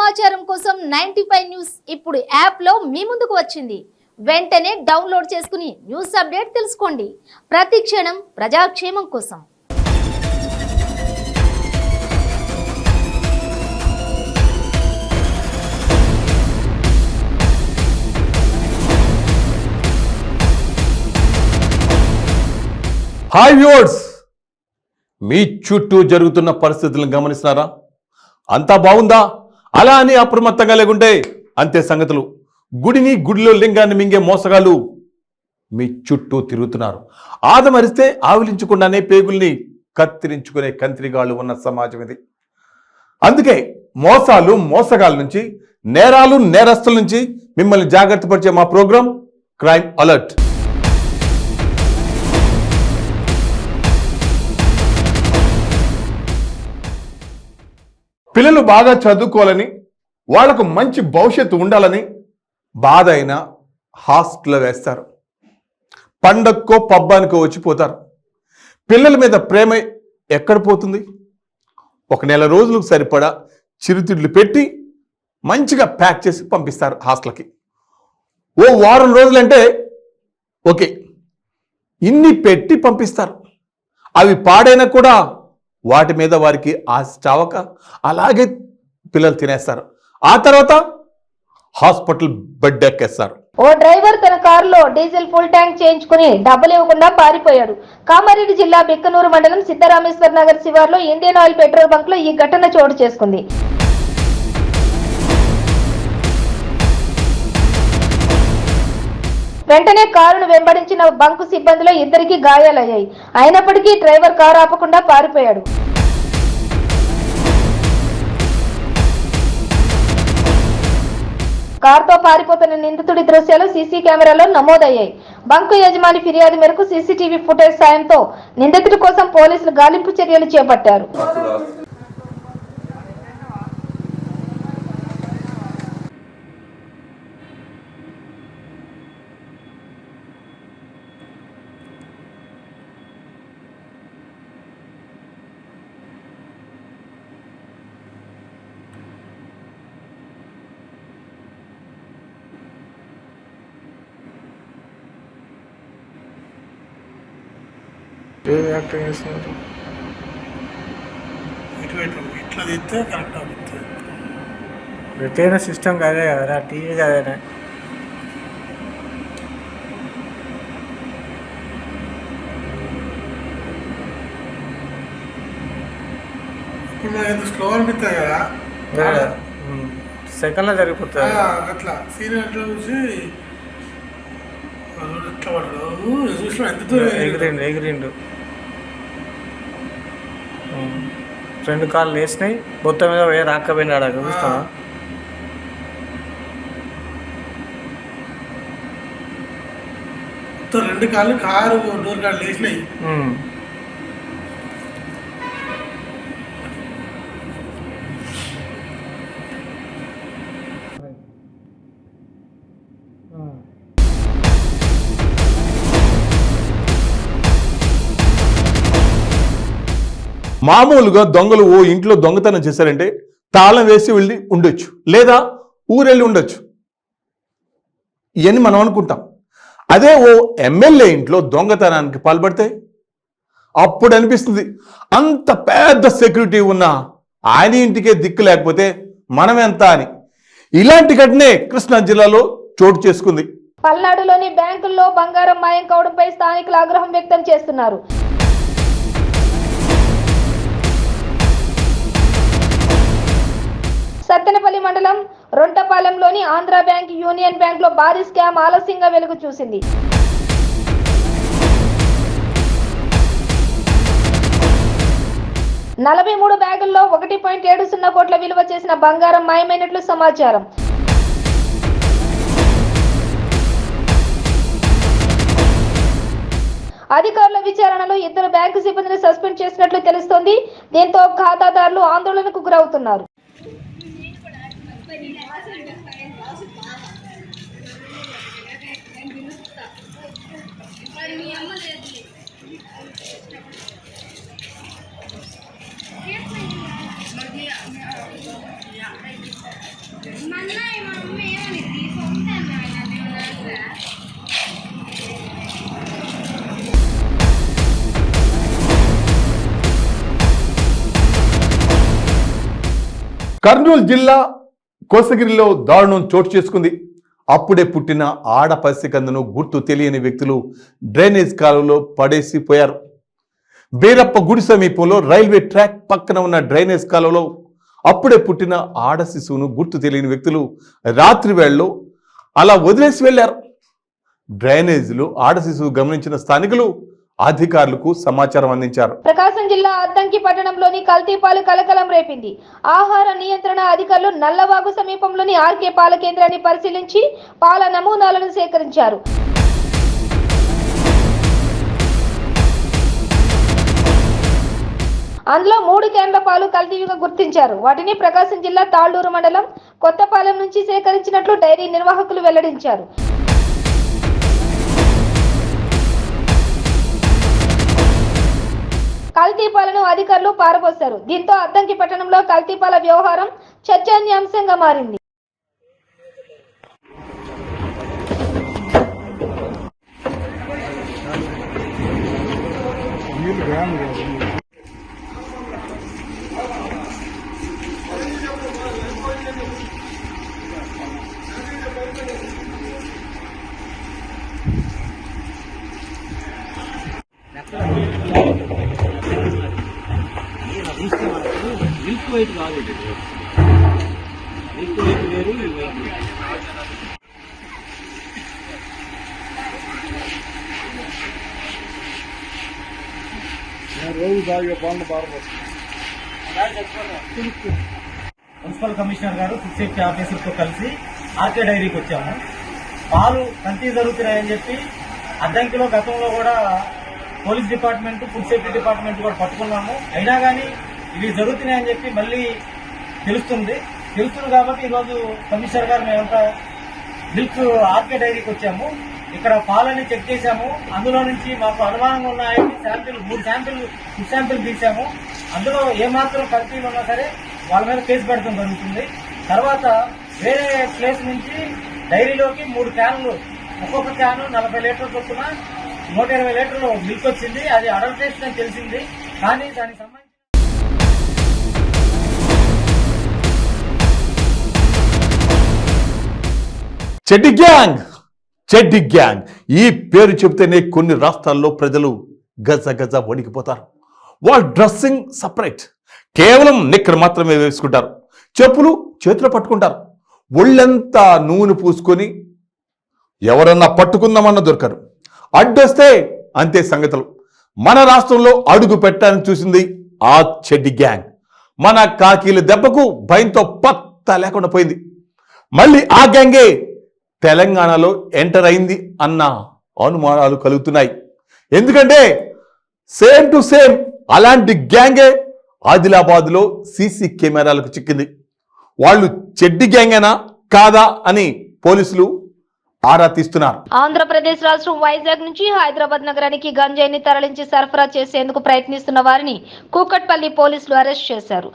సమాచారం కోసం 95 న్యూస్ ఇప్పుడు యాప్లో మీ ముందుకు వచ్చింది. వెంటనే డౌన్లోడ్ చేసుకుని న్యూస్ అప్డేట్ తెలుసుకోండి. ప్రతి క్షణం ప్రజాక్షేమం కోసం. హాయ్ వ్యూవర్స్, మీ చుట్టూ జరుగుతున్న పరిస్థితులను గమనిస్తున్నారా? అంతా బాగుందా? అలా అని అప్రమత్తంగా లేకుంటే అంతే సంగతులు. గుడిలో లింగాన్ని మింగే మోసగాళ్ళు మీ చుట్టూ తిరుగుతున్నారు. ఆదమరిస్తే ఆవిలించకుండానే పేగుల్ని కత్తిరించుకునే కంత్రిగాళ్ళు ఉన్న సమాజం ఇది. అందుకే మోసాలు, మోసగాళ్ళ నుంచి, నేరాలు, నేరస్తుల నుంచి మిమ్మల్ని జాగ్రత్త పరిచే మా ప్రోగ్రాం క్రైమ్ అలర్ట్. పిల్లలు బాగా చదువుకోవాలని, వాళ్లకు మంచి భవిష్యత్తు ఉండాలని బాధ అయినా హాస్టల్లో వేస్తారు. పండక్కో పబ్బానికో వచ్చిపోతారు. పిల్లల మీద ప్రేమ ఎక్కడ పోతుంది? 1 నెల రోజులకు సరిపడా చిరుతిళ్ళు పెట్టి మంచిగా ప్యాక్ చేసి పంపిస్తారు హాస్టల్కి. ఓ వారం రోజులంటే ఓకే, ఇన్ని పెట్టి పంపిస్తారు. అవి పాడైనా కూడా వాటి మీద వారికి ఆశ చావక అలాగే పిల్లలు తినేస్తారు. ఆ తర్వాత హాస్పిటల్ బెడ్ ఎక్కేస్తారు. ఓ డ్రైవర్ తన కారులో డీజిల్ ఫుల్ ట్యాంక్ చేయించుకుని డబ్బులు ఇవ్వకుండా పారిపోయాడు. కామారెడ్డి జిల్లా బిక్కనూరు మండలం సిద్ధరామేశ్వర్ నగర్ శివార్లో ఇండియన్ ఆయిల్ పెట్రోల్ బంక్ లో ఈ ఘటన చోటు చేసుకుంది. వెంటనే కారును వెంబడించిన బంకు సిబ్బందిలో 2 గాయాలయ్యాయి. అయినప్పటికీ డ్రైవర్ కారు ఆపకుండా పారిపోయాడు. కారుతో పారిపోతున్న నిందితుడి దృశ్యాలు సీసీ కెమెరాలో నమోదయ్యాయి. బంకు యజమాని ఫిర్యాదు మేరకు సీసీటీవీ ఫుటేజ్ సాయంతో నిందితుడి కోసం పోలీసులు గాలింపు చర్యలు చేపట్టారు. ఇట్లా తీస్తే కరెక్ట్ అవుతుంది. పెట్టైన సిస్టమ్ కదే కదరా, టీవీ కదేనా? ఇప్పుడు మనకి ఎంత స్లో అనిపిస్తుంది కదా, సెకండ్లో జరిగిపోతుంది. అట్లా సీన్ అట్లా చూసి ఎట్లా పడ్డాడు చూసిన ఎంత దూరం ఎగిరిండు 2 కాళ్ళు వేసినాయి. మొత్తం మీద పోయి రాకపోయినాడు. చూస్తావా? మొత్తం 2 కాళ్ళు కారు డోర్ కాళ్ళు వేసినాయి. మామూలుగా దొంగలు ఓ ఇంట్లో దొంగతనం చేశారంటే తాళం వేసి వెళ్ళి ఉండొచ్చు, లేదా ఊరెళ్ళి ఉండొచ్చు, ఇవన్నీ మనం అనుకుంటాం. అదే ఓ ఎమ్మెల్యే ఇంట్లో దొంగతనానికి పాల్పడితే అప్పుడు అనిపిస్తుంది అంత పెద్ద సెక్యూరిటీ ఉన్న ఆయన ఇంటికే దిక్కు లేకపోతే మనం ఎంత అని. ఇలాంటి ఘటనే కృష్ణా జిల్లాలో చోటు చేసుకుంది. పల్నాడులోని బ్యాంకుల్లో బంగారం మాయం కావడంపై స్థానికులు ఆగ్రహం వ్యక్తం చేస్తున్నారు. సత్తెనపల్లి మండలం రొంటపాలెంలోని ఆంధ్ర బ్యాంక్, యూనియన్ బ్యాంక్ లో భారీ స్కామ్ ఆలస్యంగా వెలుగు చూసింది. $43 బ్యాగుల్లో 1.70 కోట్ల విలువ చేసిన బంగారం మాయమైనట్లు సమాచారం. అధికారుల విచారణలో 2 బ్యాంకు సిబ్బందిని సస్పెండ్ చేసినట్లు తెలుస్తోంది. దీంతో ఖాతాదారులు ఆందోళనకు గురవుతున్నారు. కర్నూలు జిల్లా కోసగిరిలో దారుణం చోటు చేసుకుంది. అప్పుడే పుట్టిన ఆడ పసికందును గుర్తు తెలియని వ్యక్తులు డ్రైనేజ్ కాలువలో పడేసిపోయారు. బీరప్ప గుడి సమీపంలో రైల్వే ట్రాక్ పక్కన ఉన్న డ్రైనేజ్ కాలువలో అప్పుడే పుట్టిన ఆడ శిశువును గుర్తు తెలియని వ్యక్తులు రాత్రి వేళలో అలా వదిలేసి వెళ్లారు. డ్రైనేజీలో ఆడ శిశువు గమనించిన స్థానికులు అధికారులకు సమాచారం అందించారు. ప్రకాశం జిల్లా అద్దంకి పట్టణంలోని కల్తీపాలు కలకలం రేపింది. ఆహార నియంత్రణ అధికారులు నల్లవాగు సమీపంలోని ఆర్కే పాల కేంద్రాన్ని పరిశీలించి పాల నమూనాలను సేకరించారు. అందులో 3 క్యాన్ల పాలు కల్తీగా గుర్తించారు. వాటిని ప్రకాశం జిల్లా తాళ్లూరు మండలం కొత్తపాలెం నుంచి సేకరించినట్లు డైరీ నిర్వాహకులు వెల్లడించారు. కల్తీపాలను అధికారులు పారబోశారు. దీంతో అద్దంకి పట్టణంలో కల్తీపాల వ్యవహారం చర్చనీయాంశంగా మారింది. మిల్క్ వైట్ కాదు, మిల్క్ వైట్ వేరు, ఈ వైట్ వేరు. మున్సిపల్ కమిషనర్ గారు ఫుడ్ సేఫ్టీ ఆఫీసర్తో కలిసి ఆర్కే డైరీకి వచ్చాము. పాలు కల్తీ జరుగుతున్నాయని చెప్పి అద్దంకిలో గతంలో కూడా police department, food safety department కూడా పట్టుకున్నాము. అయినా కానీ ఇవి జరుగుతున్నాయని చెప్పి మళ్ళీ తెలుస్తుంది కాబట్టి ఈరోజు కమిషనర్ గారు మేమంతా మిల్క్ ఆర్కే డైరీకి వచ్చాము. ఇక్కడ పాలని చెక్ చేశాము. అందులో నుంచి మాకు అనుమానంగా ఉన్నాయని మూడు శాంపిల్ తీసాము. అందులో ఏమాత్రం కల్తీలు ఉన్నా సరే వాళ్ళ మీద కేసు పెట్టడం జరుగుతుంది. తర్వాత వేరే ప్లేస్ నుంచి డైరీలోకి 3 క్యాన్లు, ఒక్కొక్క క్యాను 40 లీటర్ల చొప్పున 120 లీటర్లు మిల్క్ వచ్చింది. అది అడల్టరేషన్ అని తెలిసింది. కానీ దానికి సంబంధించి చెడ్డి గ్యాంగ్ ఈ పేరు చెబితేనే కొన్ని రాష్ట్రాల్లో ప్రజలు గజ గజ వణికిపోతారు. వాళ్ళ డ్రెస్సింగ్ సపరేట్, కేవలం నిక్కర్ మాత్రమే వేసుకుంటారు, చెప్పులు చేతులు పట్టుకుంటారు, ఒళ్ళంతా నూనె పూసుకొని ఎవరన్నా పట్టుకుందామన్నా దొరకరు. అడ్డొస్తే అంతే సంగతులు. మన రాష్ట్రంలో అడుగు పెట్టాలని చూసింది ఆ చెడ్డి గ్యాంగ్. మన కాకీల దెబ్బకు భయంతో పత్తా లేకుండా పోయింది. మళ్ళీ ఆ గ్యాంగే తెలంగాణలో ఎంటర్ అయింది అన్న అనుమానాలు కలుగుతున్నాయి. ఎందుకంటే సేమ్ టు సేమ్ అలాంటి గ్యాంగే ఆదిలాబాద్లో సీసీ కెమెరాలకు చిక్కింది. వాళ్ళు చెడ్డి గ్యాంగేనా కాదా అని పోలీసులు ఆరా తీస్తున్నారు. ఆంధ్రప్రదేశ్ రాష్ట్రం వైజాగ్ నుంచి హైదరాబాద్ నగరానికి గంజాయిని తరలించి సరఫరా చేసేందుకు ప్రయత్నిస్తున్న వారిని కూకట్పల్లి పోలీసులు అరెస్ట్ చేశారు.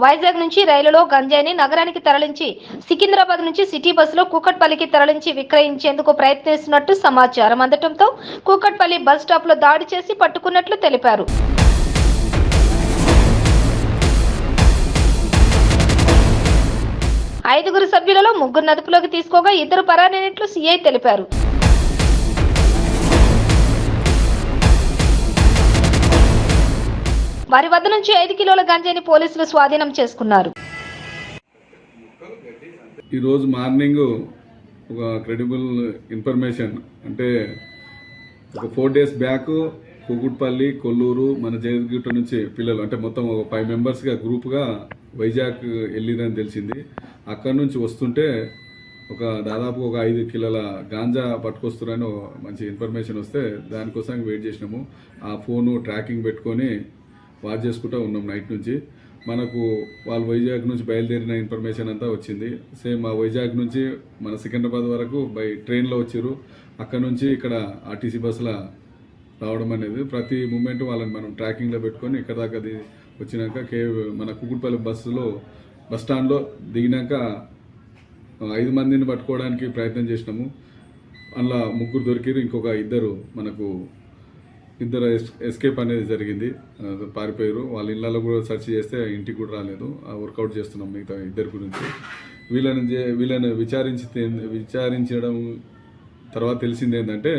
వైజాగ్ నుంచి రైలులో గంజాయిని నగరానికి తరలించి సికింద్రాబాద్ నుంచి సిటీ బస్సులో కూకట్పల్లికి తరలించి విక్రయించేందుకు ప్రయత్నిస్తున్నట్టు సమాచారం అందటంతో కూకట్పల్లి బస్ స్టాప్ లో దాడి చేసి పట్టుకున్నట్లు తెలిపారు. ఐదుగురు సభ్యులలో 3 అదుపులోకి తీసుకోగా 2 పరారైనట్లు సిఐ తెలిపారు. వారి వద్ద నుంచి 5 కిలోల గంజాయిని పోలీసులు స్వాధీనం చేసుకున్నారు. ఈరోజు మార్నింగ్ ఒక క్రెడిబుల్ ఇన్ఫర్మేషన్ అంటే ఒక 4 days బ్యాక్ కూకట్పల్లి, కొల్లూరు, మన జయగిట్ట నుంచి పిల్లలు అంటే మొత్తం ఒక 5 మెంబర్స్గా గ్రూప్గా వైజాగ్ వెళ్ళిరని తెలిసింది. అక్కడి నుంచి వస్తుంటే దాదాపు ఒక 5 కిలోల గాంజా పట్టుకొస్తున్నారని మంచి ఇన్ఫర్మేషన్ వస్తే దానికోసం వెయిట్ చేసినాము. ఆ ఫోను ట్రాకింగ్ పెట్టుకొని వాచ్ చేసుకుంటూ ఉన్నాం నైట్ నుంచి. మనకు వాళ్ళు వైజాగ్ నుంచి బయలుదేరిన ఇన్ఫర్మేషన్ అంతా వచ్చింది. సేమ్ ఆ వైజాగ్ నుంచి మన సికింద్రాబాద్ వరకు బై ట్రైన్లో వచ్చారు. అక్కడ నుంచి ఇక్కడ ఆర్టీసీ బస్సులో రావడం అనేది ప్రతి మూమెంట్ వాళ్ళని మనం ట్రాకింగ్లో పెట్టుకొని ఇక్కడ దాకా అది వచ్చినాక మన కుకుట్పల్లి బస్ స్టాండ్లో దిగినాక 5 మందిని పట్టుకోవడానికి ప్రయత్నం చేసినాము. అందులో 3 దొరికిరు, ఇంకొక 2 మనకు ఎస్కేప్ అనేది జరిగింది, పారిపోయారు. వాళ్ళ ఇళ్ళలో కూడా సెర్చ్ చేస్తే ఇంటికి కూడా రాలేదు. వర్కౌట్ చేస్తున్నాం మిగతా 2 గురించి. వీళ్ళని విచారించడం తర్వాత తెలిసింది ఏంటంటే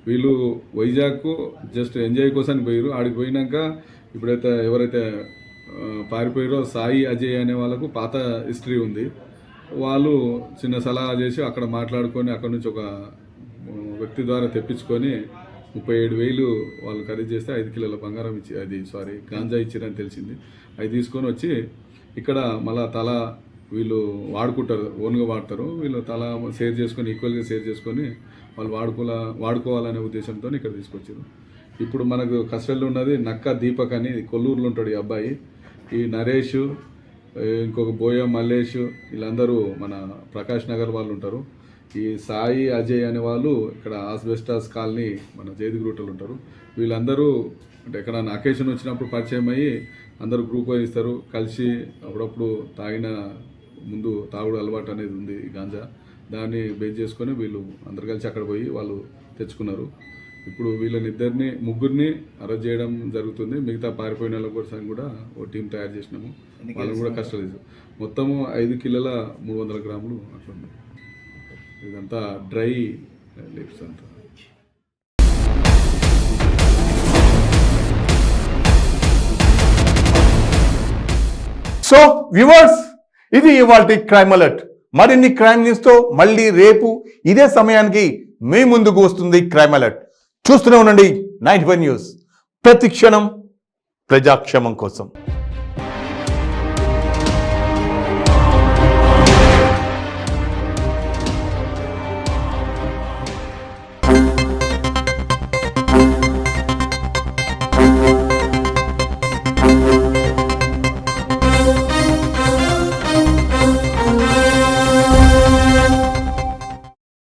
వీళ్ళు వైజాగ్కు జస్ట్ ఎంజాయ్ కోసం పోయారు. ఆడికి పోయినాక ఇప్పుడైతే ఎవరైతే పారిపోయారో సాయి అజయ్ అనే వాళ్ళకు పాత హిస్టరీ ఉంది. వాళ్ళు చిన్న సలహా చేసి అక్కడ మాట్లాడుకొని అక్కడ నుంచి ఒక వ్యక్తి ద్వారా తెప్పించుకొని 37,000 వాళ్ళు ఖరీదు చేస్తే 5 కిలోల బంగారం గాంజా ఇచ్చిరని తెలిసింది. అవి తీసుకొని వచ్చి ఇక్కడ మళ్ళా తల వీళ్ళు వాడుకుంటారు, ఓన్గా వాడతారు. వీళ్ళు తల షేర్ చేసుకొని ఈక్వల్గా షేర్ చేసుకొని వాళ్ళు వాడుకోవాలనే ఉద్దేశంతో ఇక్కడ తీసుకొచ్చారు. ఇప్పుడు మనకు కస్టడీలో ఉన్నది నక్క దీపక్ అని కొల్లూరులో ఉంటాడు ఈ అబ్బాయి. ఈ నరేష్, ఇంకొక బోయ మల్లేష్, వీళ్ళందరూ మన ప్రకాష్ నగర్ వాళ్ళు ఉంటారు. ఈ సాయి అజయ్ అనే వాళ్ళు ఇక్కడ ఆస్బెస్టాస్ కాలనీ మన జైదిగుట్టలు ఉంటారు. వీళ్ళందరూ అంటే ఎక్కడైనా అకేషన్ వచ్చినప్పుడు పరిచయం అయ్యి అందరూ గ్రూప్ ఇస్తారు, కలిసి అప్పుడప్పుడు ముందు తాగుడు అలవాటు అనేది ఉంది గాంజా, దాన్ని బేస్ చేసుకొని వీళ్ళు అందరు కలిసి అక్కడ పోయి వాళ్ళు తెచ్చుకున్నారు. ఇప్పుడు వీళ్ళని ముగ్గురిని అరెస్ట్ చేయడం జరుగుతుంది. మిగతా పారిపోయిన వాళ్ళ కోసం కూడా ఓ టీం తయారు చేసినాము, వాళ్ళని కూడా కస్టడీ. మొత్తము 5 కిలోల 300 గ్రాములు అట్లుంది. ఇదంతా డ్రై లిప్స్ అంతా. సో వ్యూవర్స్, ఇది ఇవాల్టి క్రైమ్ అలర్ట్. మరిన్ని క్రైమ్ న్యూస్ తో మళ్ళీ రేపు ఇదే సమయానికి మీ ముందుకు వస్తుంది క్రైమ్ అలర్ట్. చూస్తూనే ఉండండి 95 న్యూస్, ప్రతి క్షణం ప్రజాక్షేమం కోసం.